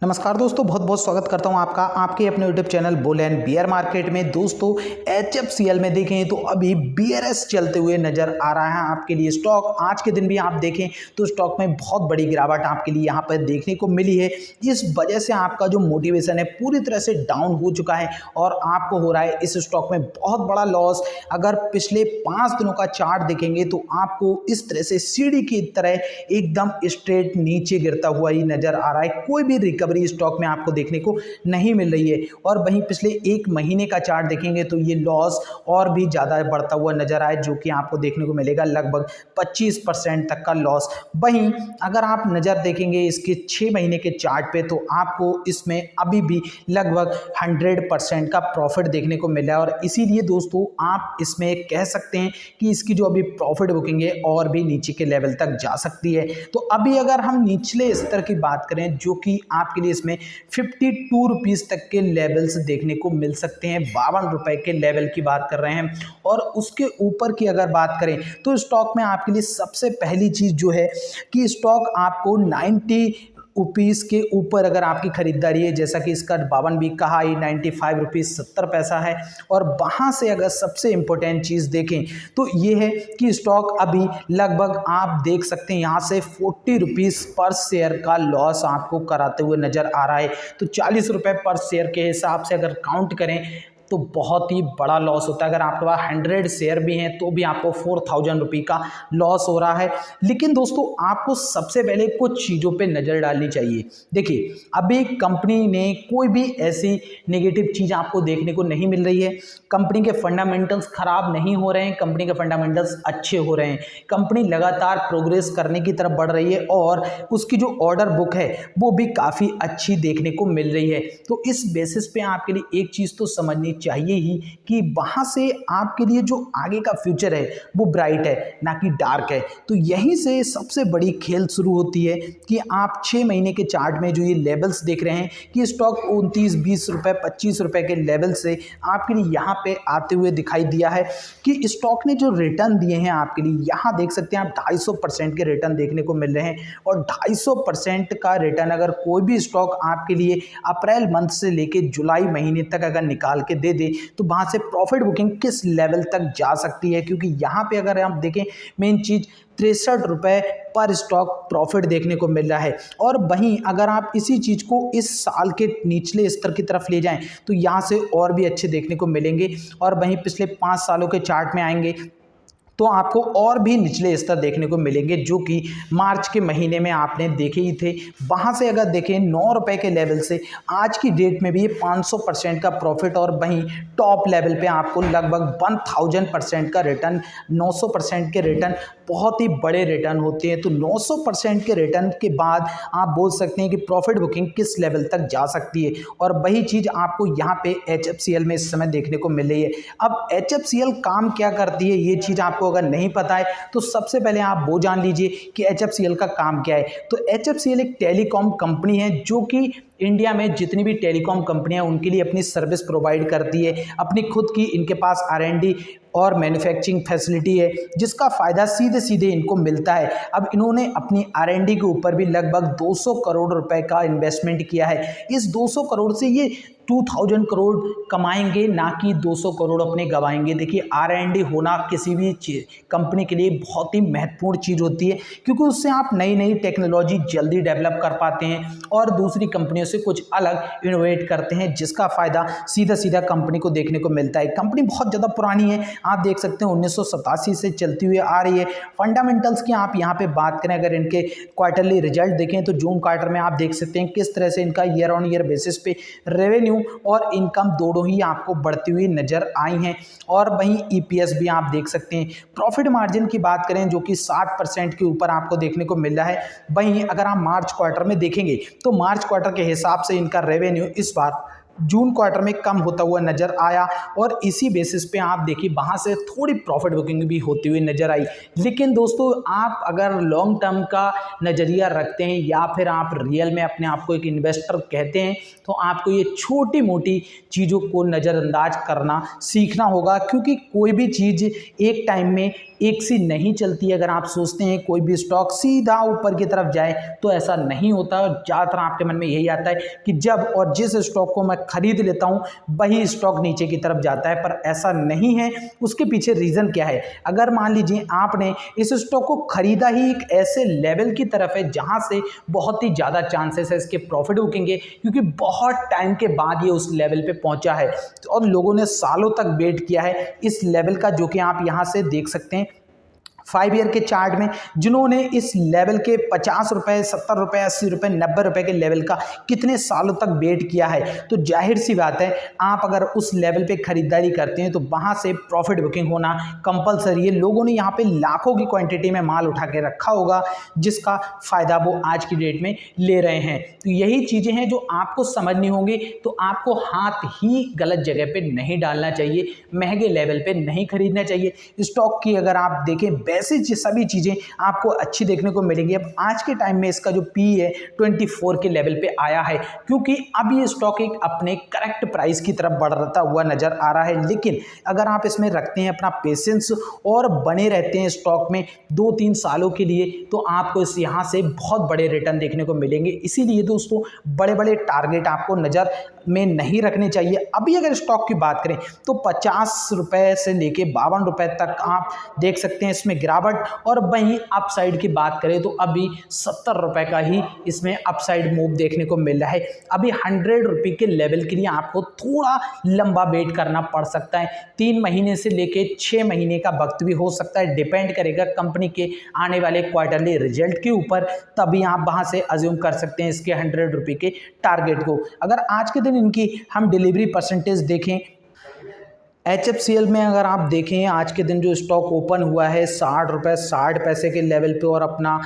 नमस्कार दोस्तों, बहुत बहुत स्वागत करता हूं आपका आपके अपने YouTube channel bull and beer market में। दोस्तों HFCL में देखें तो अभी BRS चलते हुए नजर आ रहा है आपके लिए स्टॉक। आज के दिन भी आप देखें तो स्टॉक में बहुत बड़ी गिरावट आपके लिए यहां पर देखने को मिली है। इस वजह से आपका जो मोटिवेशन है पूरी तरह से डाउन हो चुका है और आपको हो रहा है इस स्टॉक में बहुत बड़ा लॉस। अगर पिछले 5 दिनों का चार्ट देखेंगे तो आपको इस तरह से सीढ़ी की तरह एकदम स्ट्रेट नीचे गिरता हुआ ही नजर आ रहा है। कोई भी रिकवरी स्टॉक में आपको देखने को नहीं मिल रही है और वहीं पिछले 1 महीने का चार्ट देखेंगे तो ये लॉस और भी ज्यादा बढ़ता हुआ नजर आए, जो कि आपको देखने को मिलेगा लगभग 25% तक का लॉस। वहीं अगर आप नजर देखेंगे इसके 6 महीने के चार्ट पे तो आपको इसमें अभी भी लगभग 100% का प्रॉफिट देखने को मिला है और इसीलिए दोस्तों आप इसमें कह सकते हैं कि इसकी जो अभी प्रॉफिट बुकिंग है और भी नीचे के लेवल तक जा सकती है। तो अभी अगर हम निचले स्तर की बात करें जो कि आपके लिए इसमें 52 रुपीस तक के लेवल्स देखने को मिल सकते हैं, 52 रुपए के लेवल की बात कर रहे हैं। और उसके ऊपर की अगर बात करें तो स्टॉक में आपके लिए सबसे पहली चीज जो है कि स्टॉक आपको 90 रुपीस के ऊपर अगर आपकी खरीदारी है, जैसा कि इसका 52 वीक का हाई 95 रुपीस 70 पैसा है। और वहां से अगर सबसे इंपॉर्टेंट चीज देखें तो ये है कि स्टॉक अभी लगभग आप देख सकते हैं यहां से 40 रुपीस पर शेयर का लॉस आपको कराते हुए नजर आ रहा है। तो 40 रुपए पर शेयर के हिसाब से अगर काउंट करें तो बहुत ही बड़ा लॉस होता है। अगर आपके पास 100 शेयर भी हैं तो भी आपको 4000 रुपये का लॉस हो रहा है। लेकिन दोस्तों आपको सबसे पहले कुछ चीज़ों पे नज़र डालनी चाहिए। देखिए अभी कंपनी ने कोई भी ऐसी नेगेटिव चीज़ आपको देखने को नहीं मिल रही है। कंपनी के फंडामेंटल्स खराब नहीं हो रहे हैं, कंपनी के फंडामेंटल्स अच्छे हो रहे हैं। कंपनी लगातार प्रोग्रेस करने की तरफ बढ़ रही है और उसकी जो ऑर्डर बुक है वो भी काफ़ी अच्छी देखने को मिल रही है। तो इस बेसिस पे आपके लिए एक चीज़ तो समझनी चाहिए ही कि वहां से आपके लिए जो आगे का फ्यूचर है वो ब्राइट है ना कि डार्क है। तो यहीं से सबसे बड़ी खेल शुरू होती है कि आप 6 महीने के चार्ट में जो ये लेवल्स देख रहे हैं कि स्टॉक 29, 20 रुपए, 25 रुपए के लेवल से आपके लिए यहाँ पे आते हुए दिखाई दिया है कि स्टॉक ने जो रिटर्न दिए हैं आपके लिए यहाँ देख सकते हैं आप 250% के रिटर्न देखने को मिल रहे हैं। और 250% का रिटर्न अगर कोई भी स्टॉक आपके लिए अप्रैल मंथ से लेके जुलाई महीने तक अगर निकाल के दे तो वहां से प्रॉफिट बुकिंग किस लेवल तक जा सकती है, क्योंकि यहां पे अगर आप देखें मेन चीज 63 रुपए पर स्टॉक प्रॉफिट देखने को मिल रहा है। और वहीं अगर आप इसी चीज को इस साल के निचले स्तर की तरफ ले जाएं तो यहां से और भी अच्छे देखने को मिलेंगे। और वहीं पिछले 5 सालों के चार्ट में आएंगे तो आपको और भी निचले स्तर देखने को मिलेंगे जो कि मार्च के महीने में आपने देखे ही थे। वहां से अगर देखें 9 रुपए के लेवल से आज की डेट में भी 500% का प्रॉफिट और वहीं टॉप लेवल पे आपको लगभग 1000% का रिटर्न, 900% के रिटर्न बहुत ही बड़े रिटर्न होते हैं। तो 900% के रिटर्न के बाद आप बोल सकते हैं कि प्रॉफिट बुकिंग किस लेवल तक जा सकती है। और वही चीज़ आपको यहाँ पे HFCL में इस समय देखने को मिल रही है। अब HFCL काम क्या करती है ये चीज़ आपको अगर नहीं पता है तो सबसे पहले आप वो जान लीजिए कि HFCL का काम क्या है। तो HFCL एक टेलीकॉम कंपनी है जो कि इंडिया में जितनी भी टेलीकॉम कंपनियां उनके लिए अपनी सर्विस प्रोवाइड करती है। अपनी खुद की इनके पास R&D और मैन्युफैक्चरिंग फैसिलिटी है जिसका फ़ायदा सीधे सीधे इनको मिलता है। अब इन्होंने अपनी R&D के ऊपर भी लगभग 200 करोड़ रुपए का इन्वेस्टमेंट किया है। इस 200 करोड़ से ये 2000 करोड़ कमाएंगे, ना कि 200 करोड़ अपने गवाएंगे। देखिए R&D होना किसी भी कंपनी के लिए बहुत ही महत्वपूर्ण चीज़ होती है क्योंकि उससे आप नई नई टेक्नोलॉजी जल्दी डेवलप कर पाते हैं और दूसरी कंपनियों से कुछ अलग इनोवेट करते हैं जिसका फ़ायदा सीधा सीधा कंपनी को देखने को मिलता है। कंपनी बहुत ज़्यादा पुरानी है, आप देख सकते हैं 1987 से चलती हुई आ रही है। फंडामेंटल्स की आप यहाँ पे बात करें, अगर इनके क्वार्टरली रिजल्ट देखें तो जून क्वार्टर में आप देख सकते हैं किस तरह से इनका ईयर ऑन ईयर बेसिस पे रेवेन्यू और इनकम दोनों ही आपको बढ़ती हुई नजर आई हैं। और वहीं EPS भी आप देख सकते हैं। प्रॉफिट मार्जिन की बात करें जो कि 60% के ऊपर आपको देखने को मिल रहा है। वहीं अगर आप मार्च क्वार्टर में देखेंगे तो मार्च क्वार्टर के हिसाब से इनका रेवेन्यू इस बार जून क्वार्टर में कम होता हुआ नजर आया और इसी बेसिस पे आप देखिए वहां से थोड़ी प्रॉफिट बुकिंग भी होती हुई नजर आई। लेकिन दोस्तों आप अगर लॉन्ग टर्म का नजरिया रखते हैं या फिर आप रियल में अपने आप को एक इन्वेस्टर कहते हैं तो आपको ये छोटी मोटी चीज़ों को नज़रअंदाज करना सीखना होगा, क्योंकि कोई भी चीज़ एक टाइम में एक सी नहीं चलती है। अगर आप सोचते हैं कोई भी स्टॉक सीधा ऊपर की तरफ जाए तो ऐसा नहीं होता। और ज़्यादातर आपके मन में यही आता है कि जब और जिस स्टॉक को मैं खरीद लेता हूँ वही स्टॉक नीचे की तरफ जाता है, पर ऐसा नहीं है। उसके पीछे रीज़न क्या है? अगर मान लीजिए आपने इस स्टॉक को खरीदा ही एक ऐसे लेवल की तरफ है जहां से बहुत ही ज़्यादा चांसेस है इसके प्रॉफिट बुकिंग, क्योंकि बहुत टाइम के बाद ये उस लेवल पे पहुंचा है और लोगों ने सालों तक वेट किया है इस लेवल का, जो कि आप यहां से देख सकते हैं 5 ईयर के चार्ट में। जिन्होंने इस लेवल के 50 रुपए, 70 रुपए, 80 रुपए, 90 रुपए के लेवल का कितने सालों तक वेट किया है, तो जाहिर सी बात है आप अगर उस लेवल पे खरीदारी करते हैं तो वहां से प्रॉफिट बुकिंग होना कंपलसरी है। लोगों ने यहाँ पे लाखों की क्वांटिटी में माल उठा के रखा होगा जिसका फायदा वो आज की डेट में ले रहे हैं। तो यही चीजें हैं जो आपको समझनी होंगी। तो आपको हाथ ही गलत जगह पे नहीं डालना चाहिए, महंगे लेवल पे नहीं खरीदना चाहिए। स्टॉक की अगर आप देखें ऐसी सभी चीज़ें आपको अच्छी देखने को मिलेंगी। अब आज के टाइम में इसका जो पी है 24 के लेवल पे आया है, क्योंकि अब ये स्टॉक एक अपने करेक्ट प्राइस की तरफ बढ़ता हुआ नजर आ रहा है। लेकिन अगर आप इसमें रखते हैं अपना पेशेंस और बने रहते हैं स्टॉक में 2-3 सालों के लिए, तो आपको इस यहाँ से बहुत बड़े रिटर्न देखने को मिलेंगे। इसीलिए दोस्तों बड़े बड़े टारगेट आपको नज़र में नहीं रखने चाहिए। अभी अगर स्टॉक की बात करें तो 50 रुपए से लेके 52 रुपए तक आप देख सकते हैं इसमें गिरावट, और वहीं अपसाइड की बात करें तो अभी 70 रुपए का ही इसमें अपसाइड मूव देखने को मिल रहा है। अभी 100 रुपए के लेवल के लिए आपको थोड़ा लंबा वेट करना पड़ सकता है। 3 महीने से लेके 6 महीने का वक्त भी हो सकता है, डिपेंड करेगा कंपनी के आने वाले क्वार्टरली रिजल्ट के ऊपर। तभी आप वहां से अज्यूम कर सकते हैं इसके 100 रुपए के टारगेट को। अगर आज के दिन इनकी हम डिलीवरी परसेंटेज देखें, HFCL में अगर आप देखें आज के दिन जो स्टॉक ओपन हुआ है 60 रुपये 60 पैसे के लेवल पे, और अपना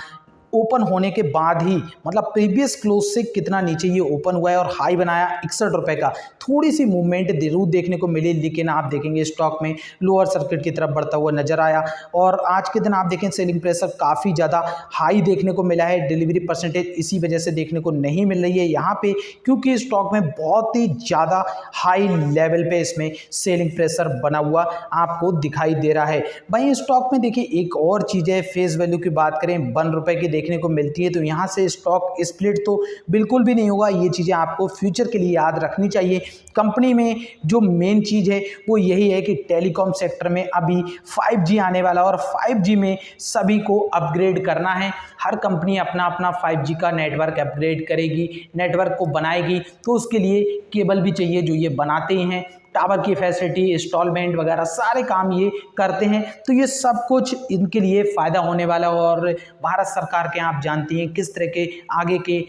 ओपन होने के बाद ही मतलब प्रीवियस क्लोज से कितना नीचे ये ओपन हुआ है और हाई बनाया 61 रुपए का। थोड़ी सी मूवमेंट जरूर देखने को मिली, लेकिन आप देखेंगे स्टॉक में लोअर सर्किट की तरफ बढ़ता हुआ नजर आया। और आज के दिन आप देखें सेलिंग प्रेशर काफ़ी ज़्यादा हाई देखने को मिला है। डिलीवरी परसेंटेज इसी वजह से देखने को नहीं मिल रही है यहाँ पे, क्योंकि स्टॉक में बहुत ही ज़्यादा हाई लेवल पे इसमें सेलिंग प्रेशर बना हुआ आपको दिखाई दे रहा है। वहीं स्टॉक में देखिए एक और चीज़ है, फेस वैल्यू की बात करें 1 रुपए की देखने को मिलती है, तो यहाँ से स्टॉक स्प्लिट तो बिल्कुल भी नहीं होगा। ये चीज़ें आपको फ्यूचर के लिए याद रखनी चाहिए। कंपनी में जो मेन चीज़ है वो यही है कि टेलीकॉम सेक्टर में अभी 5G आने वाला, और 5G में सभी को अपग्रेड करना है। हर कंपनी अपना अपना 5G का नेटवर्क अपग्रेड करेगी, नेटवर्क को बनाएगी, तो उसके लिए केबल भी चाहिए जो ये बनाते ही हैं, टावर की फैसिलिटी, इंस्टॉलमेंट वगैरह सारे काम ये करते हैं। तो ये सब कुछ इनके लिए फ़ायदा होने वाला। और भारत सरकार के आप जानती हैं किस तरह के आगे के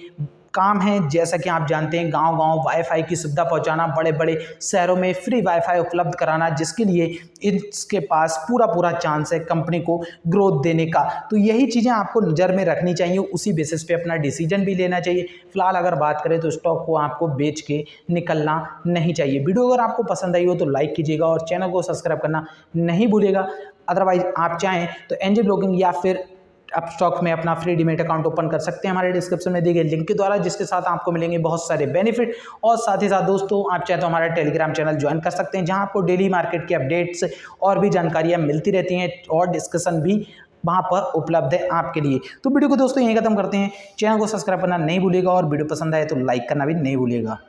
काम है, जैसा कि आप जानते हैं गांव-गांव वाईफाई की सुविधा पहुंचाना, बड़े-बड़े शहरों में फ्री वाईफाई उपलब्ध कराना, जिसके लिए इसके पास पूरा चांस है कंपनी को ग्रोथ देने का। तो यही चीज़ें आपको नज़र में रखनी चाहिए, उसी बेसिस पे अपना डिसीजन भी लेना चाहिए। फिलहाल अगर बात करें तो स्टॉक को आपको बेच के निकलना नहीं चाहिए। वीडियो अगर आपको पसंद आई हो तो लाइक कीजिएगा और चैनल को सब्सक्राइब करना नहीं भूलिएगा। अदरवाइज आप चाहें तो एनजे ब्लॉगिंग या फिर आप स्टॉक में अपना फ्री डीमैट अकाउंट ओपन कर सकते हैं हमारे डिस्क्रिप्शन में दिए गए लिंक के द्वारा, जिसके साथ आपको मिलेंगे बहुत सारे बेनिफिट। और साथ ही साथ दोस्तों आप चाहे तो हमारा टेलीग्राम चैनल ज्वाइन कर सकते हैं, जहां आपको डेली मार्केट के अपडेट्स और भी जानकारियां मिलती रहती हैं, और डिस्कशन भी वहां पर उपलब्ध है आपके लिए। तो वीडियो को दोस्तों यहीं खत्म करते हैं। चैनल को सब्सक्राइब करना नहीं भूलिएगा, और वीडियो पसंद आए तो लाइक करना भी नहीं भूलिएगा।